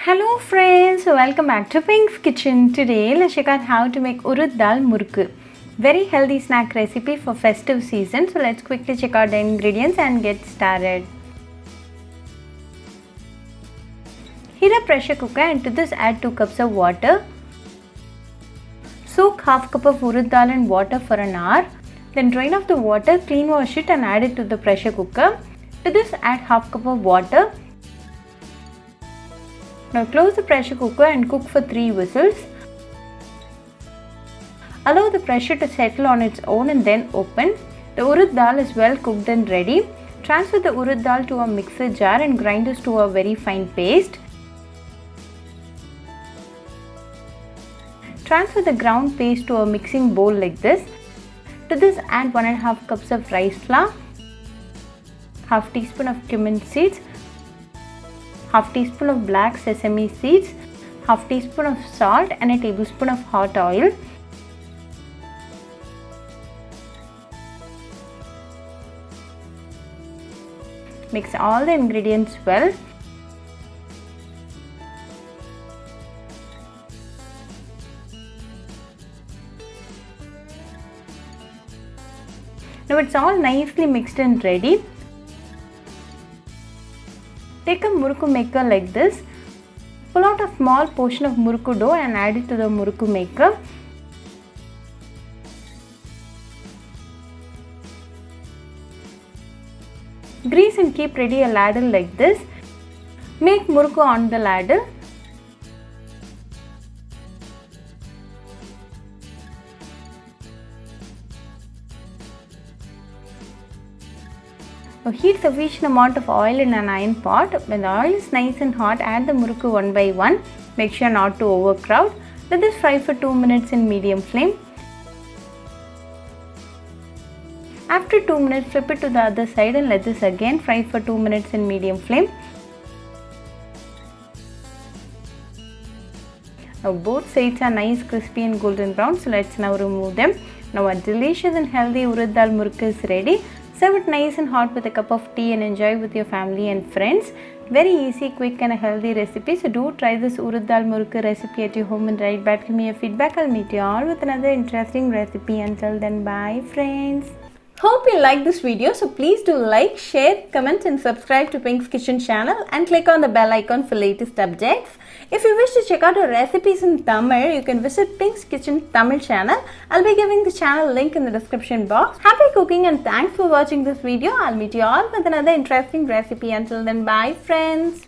Hello friends, welcome back to Pink's Kitchen. Today let's check out how to make Urad Dhal Murukku. Very healthy snack recipe for festive season. So let's quickly check out the ingredients and get started. Heat a pressure cooker and to this add 2 cups of water. Soak half cup of urad dal in water for an hour. Then drain off the water, clean wash it and add it to the pressure cooker. To this add half cup of water. Now close the pressure cooker and cook for 3 whistles. Allow the pressure to settle on its own and then open. The urad dal is well cooked and ready. Transfer the urad dal to a mixer jar and grind this to a very fine paste. Transfer the ground paste to a mixing bowl like this. To this add 1.5 cups of rice flour, half teaspoon of cumin seeds, half teaspoon of black sesame seeds, half teaspoon of salt and a tablespoon of hot oil. Mix all the ingredients well. Now it's all nicely mixed and ready. Take a murukku maker like this. Pull out a small portion of murukku dough and add it to the murukku maker. Grease and keep ready a ladle like this. Make murukku on the ladle. Now heat sufficient amount of oil in an iron pot. When the oil is nice and hot, add the murukku one by one. Make sure not to overcrowd. Let this fry for 2 minutes in medium flame. After 2 minutes, flip it to the other side and let this again fry for 2 minutes in medium flame. Now both sides are nice, crispy and golden brown. So let's now remove them. Now a delicious and healthy Urad Dhal Murukku is ready. Serve it nice and hot with a cup of tea and enjoy with your family and friends. Very easy, quick and a healthy recipe. So do try this Urad Dhal Murukku recipe at your home and write back to me your feedback. I'll meet you all with another interesting recipe. Until then, bye friends. Hope you like this video. So please do like, share, comment and subscribe to Pink's Kitchen channel and click on the bell icon for latest updates. If you wish to check out our recipes in Tamil, you can visit Pink's Kitchen Tamil channel. I'll be giving the channel link in the description box. Happy cooking and thanks for watching this video. I'll meet you all with another interesting recipe. Until then, bye friends.